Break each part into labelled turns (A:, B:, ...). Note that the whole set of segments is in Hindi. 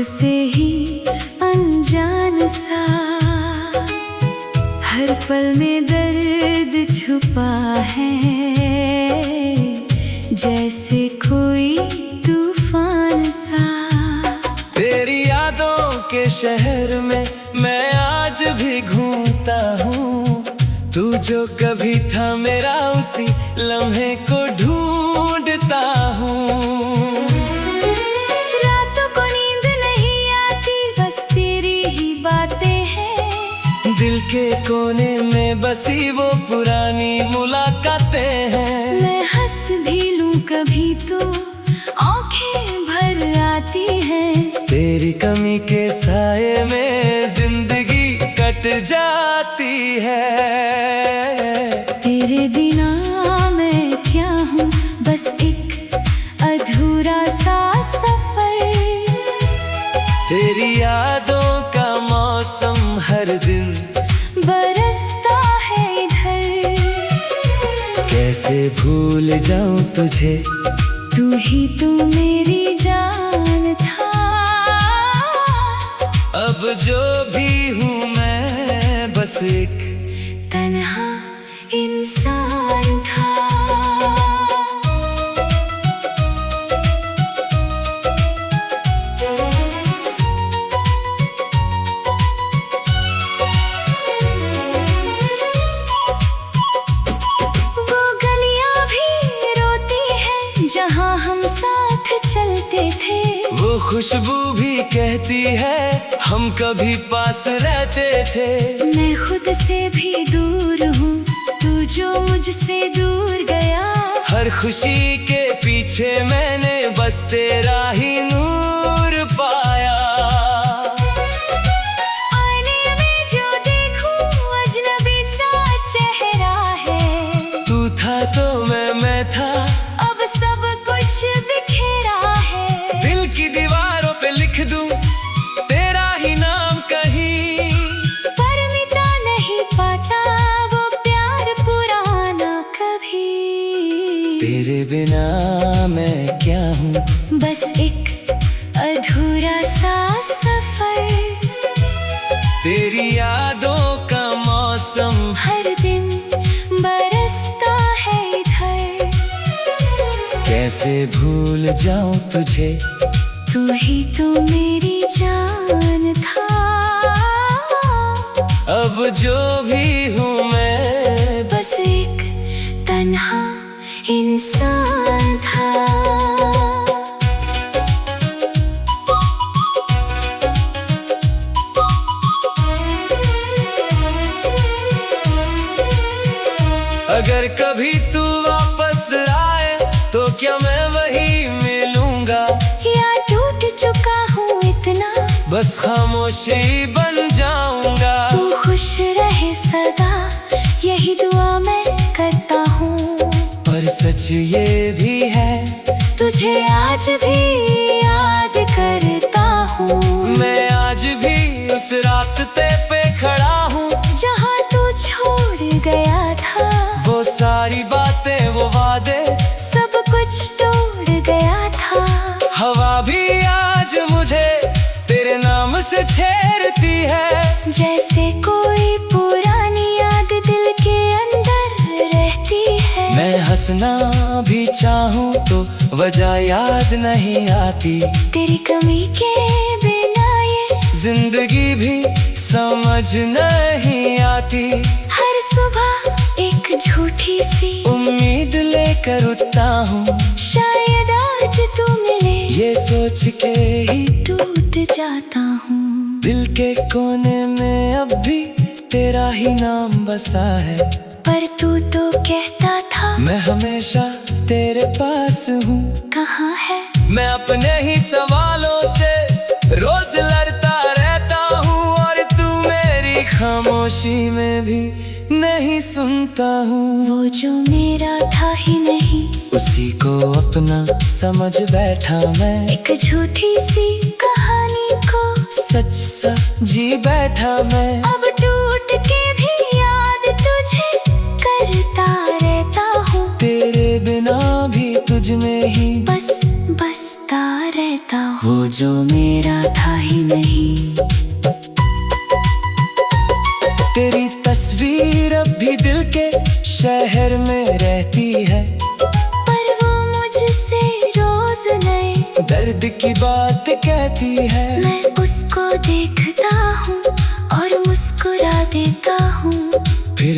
A: से ही अनजान सा, हर पल में दर्द छुपा है, जैसे कोई तूफान सा।
B: तेरी यादों के शहर में मैं आज भी घूमता हूँ, तू जो कभी था मेरा उसी लम्हे को ढूंढता हूँ।
A: रातों को नींद नहीं आती, बस तेरी ही बातें हैं,
B: दिल के कोने में बसी वो पुरानी मुलाकातें हैं।
A: मैं हंस भी लूं कभी तो आंखें भर आती हैं,
B: तेरी कमी के साये में जिंदगी कट जाती है।
A: तेरे बिना मैं क्या हूँ, बस एक अधूरा सा सफर।
B: तेरी यादों का मौसम हर दिन
A: बरसता है इधर,
B: कैसे भूल जाऊं तुझे,
A: तू ही तो मेरी जान था।
B: अब जो भी हूँ मैं बस एक
A: तन्हा इंसान था। वो गलियां भी रोती हैं जहाँ हम साथ चलते थे,
B: वो खुशबू भी कहती है हम कभी पास रहते थे।
A: मैं खुद से भी दूर हूँ, तू जो मुझसे दूर गया।
B: हर खुशी के पीछे मैंने बस तेरा ही नूर पाया।
A: आईने में जो देखूं अजनबी सा चेहरा है,
B: तू था तो मैं था,
A: अब सब कुछ बिखेरा है।
B: दिल की दीवारों पे लिख दूं तेरा ही नाम कहीं,
A: पर मिटा नहीं पाता वो प्यार पुराना कभी।
B: तेरे बिना मैं क्या हूँ,
A: बस एक अधूरा सा सफर।
B: तेरी यादों का मौसम
A: हर दिन बरसता है इधर,
B: कैसे भूल जाऊं तुझे,
A: तू ही तो मेरी जान था।
B: अब जो भी हूँ मैं
A: बस एक तन्हा इंसान था।
B: अगर कभी तू वापस आए तो क्या मैं वही मिलूंगा,
A: या टूट चुका हूँ इतना,
B: बस खामोशी बन जाऊंगा।
A: तू खुश रहे सदा, यही दुआ मैं करता हूँ।
B: पर सच ये भी है
A: तुझे आज भी याद करता हूँ,
B: मैं आज भी उस रास्ते पे खड़ा हूँ
A: जहाँ तू छोड़ गया था।
B: वो सारी बातें वो वादे
A: सब कुछ टूट गया था।
B: हवा भी आज मुझे तेरे नाम से छेड़ती है,
A: जैसे कोई पुरानी याद दिल के अंदर रहती है।
B: मैं हंसना भी चाहूँ तो वजह याद नहीं आती,
A: तेरी कमी के बिना ये
B: जिंदगी भी समझ नहीं आती।
A: हर सुबह एक झूठी सी
B: उम्मीद लेकर उठता हूँ,
A: शायद आज तू मिले,
B: ये सोच के ही
A: टूट जाता हूँ।
B: दिल के कोने में अब भी तेरा ही नाम बसा है,
A: पर तू तो कहता था
B: मैं हमेशा तेरे पास हूँ।
A: कहाँ है?
B: मैं अपने ही सवालों से रोज लड़ता रहता हूँ, और तू मेरी खामोशी में भी नहीं सुनता हूँ।
A: वो जो मेरा था ही नहीं,
B: उसी को अपना समझ बैठा मैं,
A: एक झूठी सी कहानी को
B: सच सा जी बैठा मैं।
A: अब टूट के भी याद तुझे करता रहता हूँ,
B: तेरे बिना भी तुझ में ही
A: बस बसता रहता हूँ।
B: वो जो मेरा था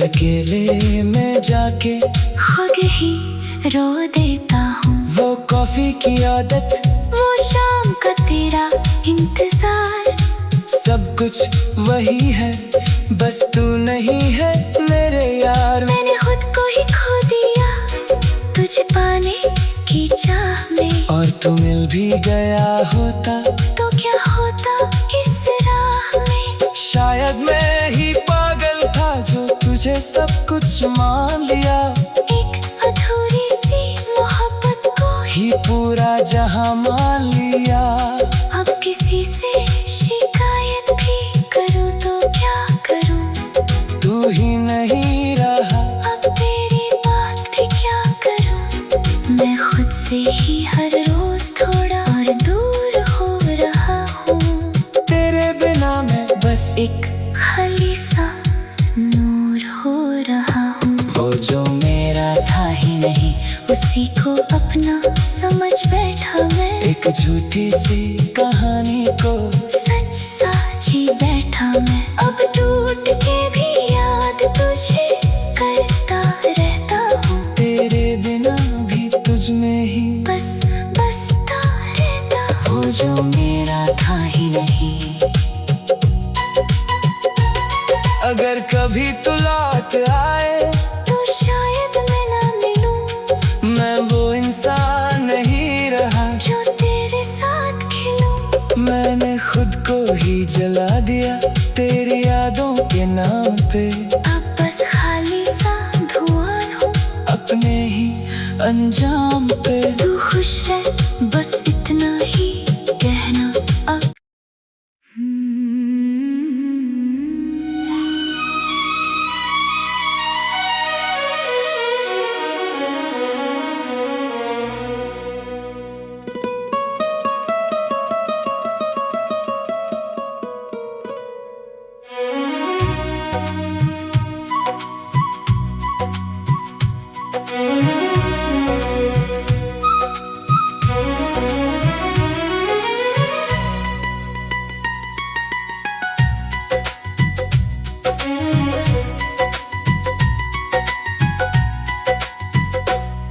B: अकेले में जाके
A: खुद ही रो देता हूँ।
B: वो कॉफी की आदत,
A: वो शाम का तेरा इंतजार,
B: सब कुछ वही है, बस तू नहीं है मेरे यार।
A: मैंने खुद को ही खो दिया तुझे पाने की चाह में,
B: और तू मिल भी गया होता
A: तो क्या होता इस राह में।
B: शायद मैं ही पागल था जो तुझे सब कुछ मान लिया,
A: एक अधूरी सी मोहब्बत को
B: ही पूरा जहां मान लिया।
A: अब किसी से शिकायत भी करूँ तो क्या करूँ,
B: तू ही नहीं रहा,
A: अब तेरी बात भी क्या करूँ। मैं खुद से ही हर रोज थोड़ा और दूर हो रहा हूँ।
B: तेरे बिना मैं बस एक
A: खाली सा नूर हो रहा हूँ।
B: वो जो मेरा
A: था ही नहीं उसी को अपना समझ बैठा मैं,
B: एक झूठी सी कहानी को
A: सच साझी बैठा मैं। अब टूट के भी याद तुझे करता रहता हूँ,
B: तेरे बिना भी तुझ में ही
A: बस बसता रहता हूँ।
B: वो जो मेरा था ही नहीं। अगर कभी तू लौट आए
A: तो शायद मैं ना मिलूं,
B: मैं वो इंसान नहीं रहा
A: जो तेरे साथ खिलूं।
B: मैंने खुद को ही जला दिया तेरी यादों के नाम पे,
A: अब बस खाली सा धुआं हूँ
B: अपने ही अंजाम पे।
A: तू खुश है बस इतना ही कहना अब।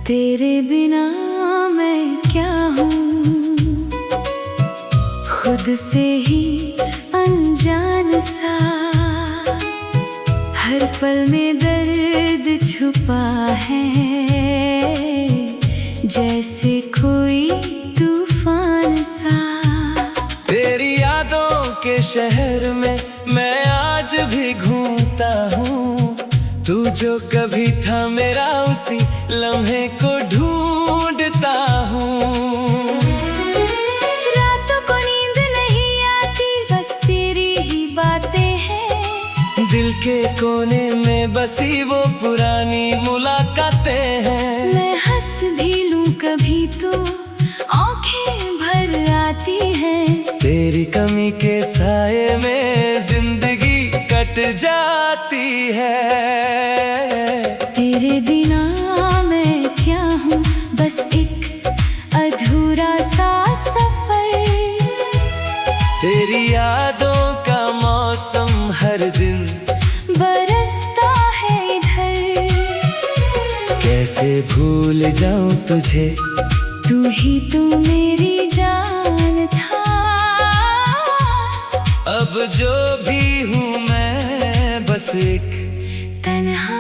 A: तेरे बिना मैं क्या हूँ, खुद से ही अनजान सा, हर पल में दर्द छुपा है, जैसे कोई तूफान सा।
B: तेरी यादों के शहर में मैं आज भी घूमता हूँ, तू जो कभी था मेरा उसी लम्हे को ढूंढता हूँ।
A: रातों को नींद नहीं आती बस तेरी ही बातें हैं,
B: दिल के कोने में बसी वो पुरानी मुलाकातें हैं।
A: मैं हंस भी लूं कभी तो आंखें भर आती हैं,
B: तेरी कमी के साये में जिंदगी कट जाती है।
A: तेरे बिना मैं क्या हूँ, बस एक अधूरा सा सफर,
B: तेरी यादों का मौसम हर दिन
A: बरसता है इधर।
B: कैसे भूल जाऊं तुझे,
A: तू ही तो मेरी जान था,
B: अब जो भी हूँ मैं बस एक
A: तन्हा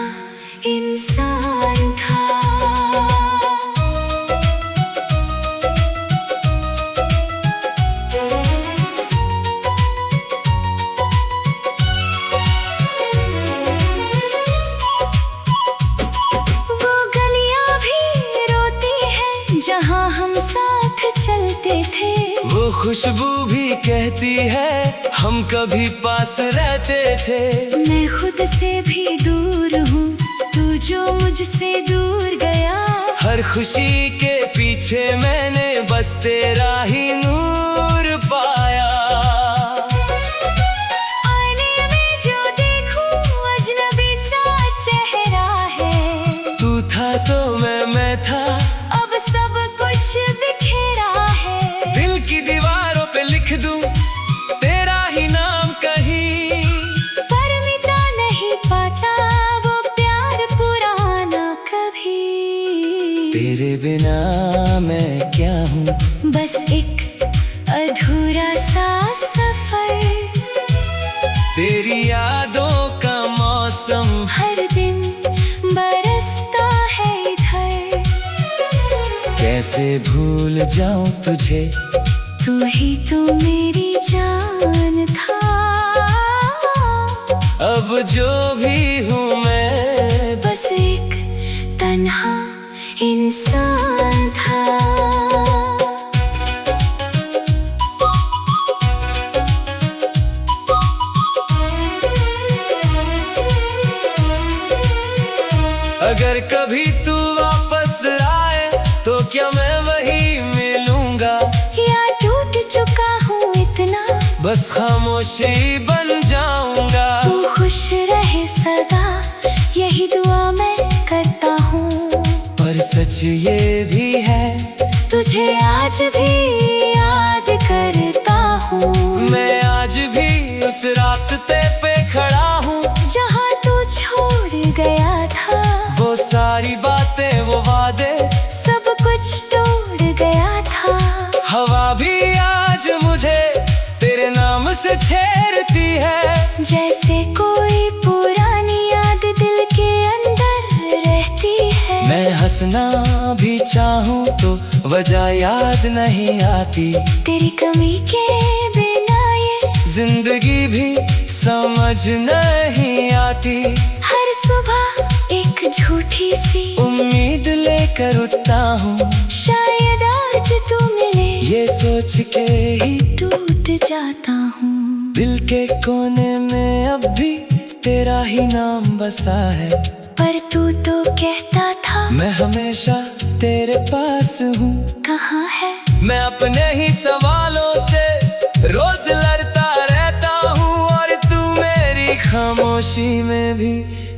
A: इंसान था। वो गलियां भी रोती हैं जहाँ हम साथ चलते थे,
B: वो खुशबू भी कहती है हम कभी पास रहते थे।
A: मैं खुद से भी दूर हूँ तू जो मुझसे दूर गया,
B: हर खुशी के पीछे मैंने बस तेरा ही नूर पाया।
A: आईने में जो देखूं अजनबी सा चेहरा है,
B: तू था तो मैं था,
A: अब सब कुछ बिखेरा है।
B: दिल की दीवारों पे लिख दूं तेरा ही नाम कहीं,
A: पर मिटा नहीं पाता वो
B: कैसे भूल जाऊं तुझे,
A: तू ही तो मेरी जान था।
B: अब जो भी हूँ मैं
A: बस एक तन्हा इंसान था।
B: अगर कभी तू वापस आए तो क्या मैं वही मिलूंगा,
A: या टूट चुका हूँ इतना
B: बस खामोशी बन जाऊंगा।
A: तू खुश रहे सदा, यही दुआ मैं करता हूँ।
B: पर सच ये भी है,
A: तुझे आज भी याद करता हूँ।
B: मैं आज भी उस रास्ते पे खड़ा हूँ
A: जहाँ तू छोड़ गया था।
B: वो सारी बातें, वो वादे,
A: सब कुछ टूट गया था।
B: हवा भी आज मुझे तेरे नाम से छेड़ती है।
A: जैसे कोई पुरानी याद दिल के अंदर रहती है।
B: मैं हंसना भी चाहूँ तो वजह याद नहीं आती।
A: तेरी कमी के बिना ये
B: जिंदगी भी समझ नहीं आती।
A: हर सुबह एक झूठी सी
B: उम्मीद लेकर उठता हूँ,
A: शायद आज तू मिले,
B: ये सोच के ही
A: टूट जाता हूँ।
B: दिल के कोने में अब भी तेरा ही नाम बसा है।
A: पर तू तो कहता था
B: मैं हमेशा तेरे पास हूँ।
A: कहाँ है?
B: मैं अपने ही सवालों से रोज लड़ता रहता हूँ, और तू मेरी खामोशी में भी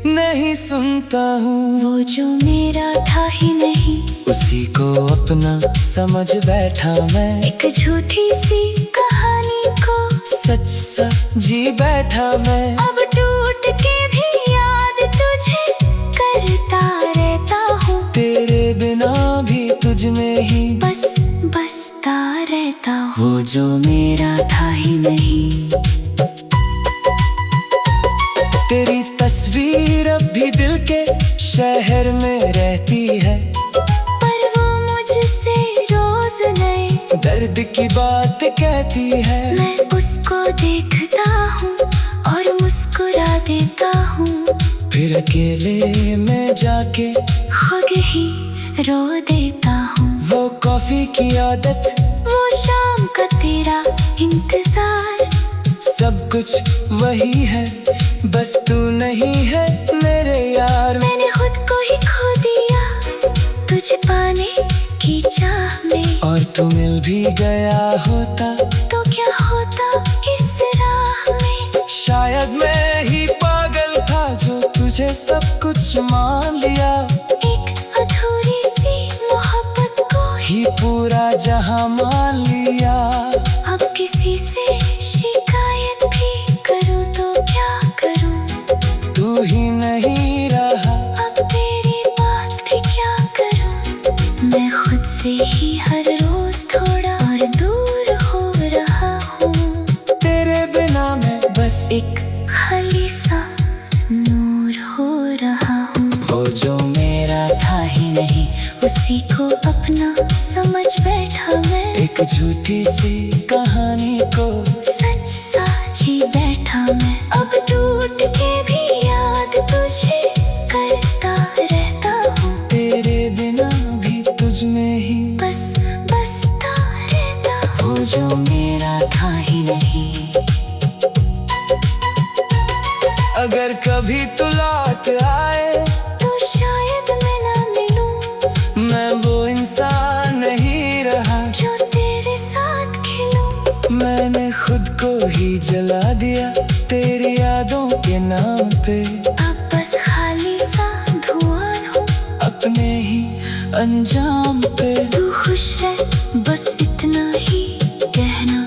B: नहीं सुनता हूँ।
A: वो जो मेरा था ही नहीं,
B: उसी को अपना समझ बैठा मैं।
A: एक झूठी सी कहानी को
B: सच सा जी बैठा मैं।
A: अब टूट के भी याद तुझे करता रहता हूँ।
B: तेरे बिना भी तुझ में ही
A: बस बसता रहता हूँ।
B: वो जो मेरा था ही नहीं। तेरी तस्वीर अब भी दिल के शहर में रहती है,
A: पर वो मुझसे रोज नए
B: दर्द की बात कहती है।
A: मैं उसको देखता हूँ और मुस्कुरा देता हूँ।
B: फिर अकेले में जाके
A: खुद ही रो देता हूँ।
B: वो कॉफी की आदत,
A: वो शाम का तेरा इंतजार,
B: सब कुछ वही है, बस तू नहीं है मेरे यार।
A: मैंने खुद को ही खो दिया तुझे पाने की चाह में।
B: और तू मिल भी गया होता
A: तो क्या होता इस राह में?
B: शायद मैं ही पागल था जो तुझे सब कुछ मान लिया।
A: एक अधूरी सी मोहब्बत को
B: ही पूरा जहां मान लिया।
A: अब किसी से शिकायत भी करूँ तो क्या करूँ?
B: तू ही नहीं रहा,
A: अब तेरी बात भी क्या करूँ? मैं खुद से ही हर रोज थोड़ा और दूर हो रहा हूँ।
B: तेरे बिना मैं बस एक
A: खाली सा नूर हो रहा हूँ।
B: वो जो मेरा था ही नहीं,
A: उसी को अपना समझ बैठा मैं।
B: एक झूठी सी कहानी को
A: सच सा जी बैठा मैं। अब टूट के भी याद तुझे करता रहता हूँ।
B: तेरे बिना भी तुझ में ही
A: बस बसता रहता हूँ।
B: वो जो मेरा था ही नहीं। अगर कभी तू लौट आए
A: तो शायद मैं ना मिलूं,
B: मैं वो इंसान नहीं रहा
A: जो तेरे साथ खिलूं।
B: मैंने खुद को ही जला दिया तेरी यादों के नाम पे।
A: अब बस खाली सा धुआं हूँ
B: अपने ही अंजाम पे।
A: तू खुश है बस इतना ही कहना